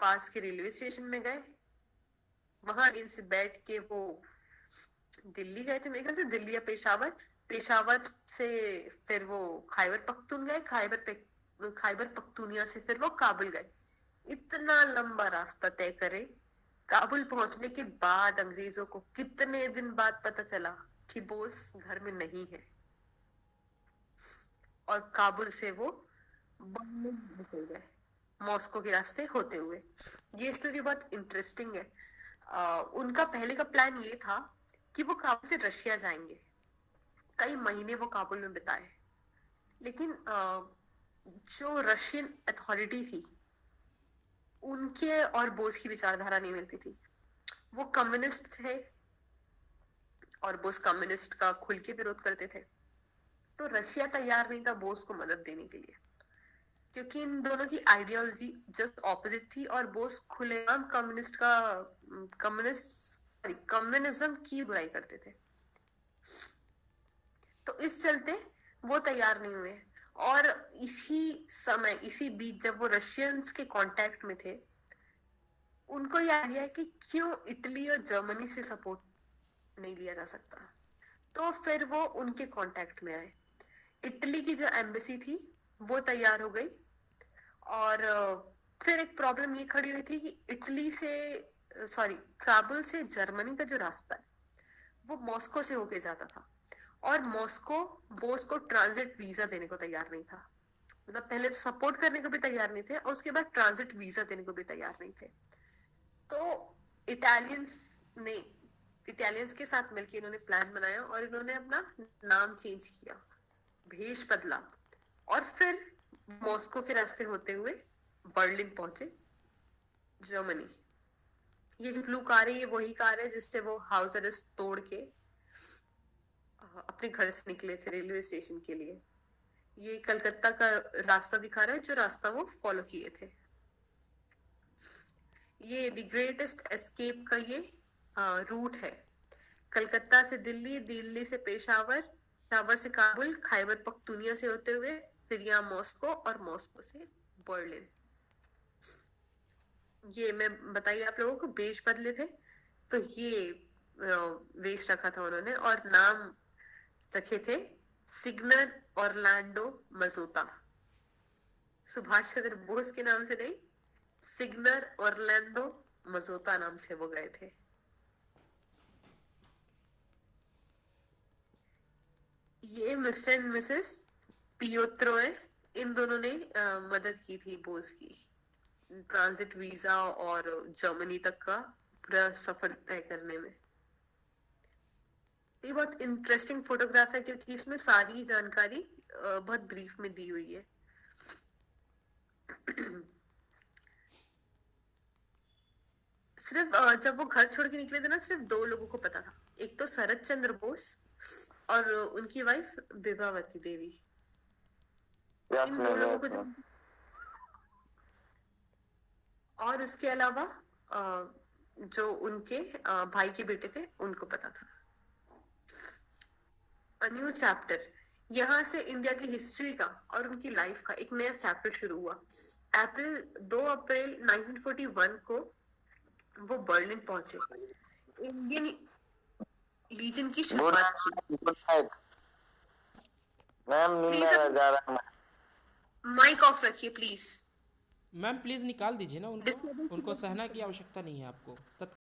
पास के railway station में गए, वहां इनसे बैठ के वो दिल्ली गए थे, मेरे ख्याल से दिल्ली या पेशावर, पेशावर से फिर वो खैबर पख्तून गए, खैबर पख्तूनिया से फिर वो काबुल गए। इतना लंबा रास्ता तय करे, काबुल पहुंचने के बाद अंग्रेजों को कितने दिन बाद पता चला कि बोस घर में नहीं है, और काबुल से वो बम्बई निकल गए मॉस्को के रास्ते होते हुए। ये स्टोरी बहुत इंटरेस्टिंग है। उनका पहले का प्लान ये था कि वो काबुल से रशिया जाएंगे, कई महीने वो काबुल में बिताए, लेकिन जो रशियन अथॉरिटी थी उनके और बोस की विचारधारा नहीं मिलती थी। वो कम्युनिस्ट थे और बोस कम्युनिस्ट का खुल के विरोध करते थे, तो रशिया तैयार नहीं था बोस को मदद देने के लिए, क्योंकि इन दोनों की आइडियोलॉजी जस्ट ऑपोजिट थी, और बोस खुलेआम कम्युनिज्म की बुराई करते थे। तो इस चलते वो तैयार नहीं हुए। और इसी समय, इसी बीच जब वो रशियंस के कांटेक्ट में थे, उनको ये आइडिया है कि क्यों इटली और जर्मनी से सपोर्ट नहीं लिया जा सकता, तो फिर वो उनके कांटेक्ट में आए। इटली की जो एम्बेसी थी वो तैयार हो गई, और फिर एक प्रॉब्लम ये खड़ी हुई थी कि काबुल से जर्मनी का जो रास्ता है वो मॉस्को से होके जाता था, और मॉस्को बोस को ट्रांजिट वीजा देने को तैयार नहीं था। मतलब पहले तो सपोर्ट करने को भी तैयार नहीं थे, और उसके बाद ट्रांजिट वीजा देने को भी तैयार नहीं थे। तो इटालियंस के साथ मिलकर इन्होंने प्लान बनाया, और इन्होंने अपना नाम चेंज किया, भेष बदला, और फिर मॉस्को के रास्ते होते हुए बर्लिन पहुंचे, जर्मनी। ये जो ब्लू कार है, ये वही कार है जिससे वो हाउस अरेस्ट तोड़ के अपने घर से निकले थे रेलवे स्टेशन के लिए। ये कलकत्ता का रास्ता दिखा रहा है, जो रास्ता वो फॉलो किए थे। ये द ग्रेटेस्ट एस्केप का ये रूट है, कलकत्ता से दिल्ली, दिल्ली से पेशावर, पेशावर से काबुल, खैबर पख्तूनिया से होते हुए फिर यहाँ मॉस्को, और मॉस्को से बर्लिन। ये मैं बताइए आप लोगों को, वेश बदले थे, तो ये वेश रखा था उन्होंने, और नाम रखे थे सिग्नर ऑरलैंडो मजोता। सुभाष चंद्र बोस के नाम से नहीं, सिग्नर ऑरलैंडो मजोता नाम से वो गए थे। ये मिस्टर एंड मिसेस पियोत्रो है, इन दोनों ने मदद की थी बोस की ट्रांजिट वीजा और जर्मनी तक का पूरा सफर तय करने में। ये बहुत इंटरेस्टिंग फोटोग्राफ है, क्योंकि इसमें सारी जानकारी बहुत ब्रीफ में दी हुई है। सिर्फ जब वो घर छोड़ के निकले थे ना, सिर्फ दो लोगों को पता था, एक तो शरद चंद्र बोस और उनकी वाइफ विभावती देवी। इन दो लोगों को और उसके अलावा जो उनके भाई के बेटे थे उनको पता था। अ न्यू चैप्टर, यहाँ से इंडिया की हिस्ट्री का और उनकी लाइफ का एक नया चैप्टर शुरू हुआ। 2 अप्रैल 1941 को वो बर्लिन पहुंचे, इंडियन लीजन की शुरुआत की। मैम नींद जा रहा है, माइक ऑफ रखिए प्लीज। मैम प्लीज़ निकाल दीजिए ना उनको सहना की आवश्यकता नहीं है आपको।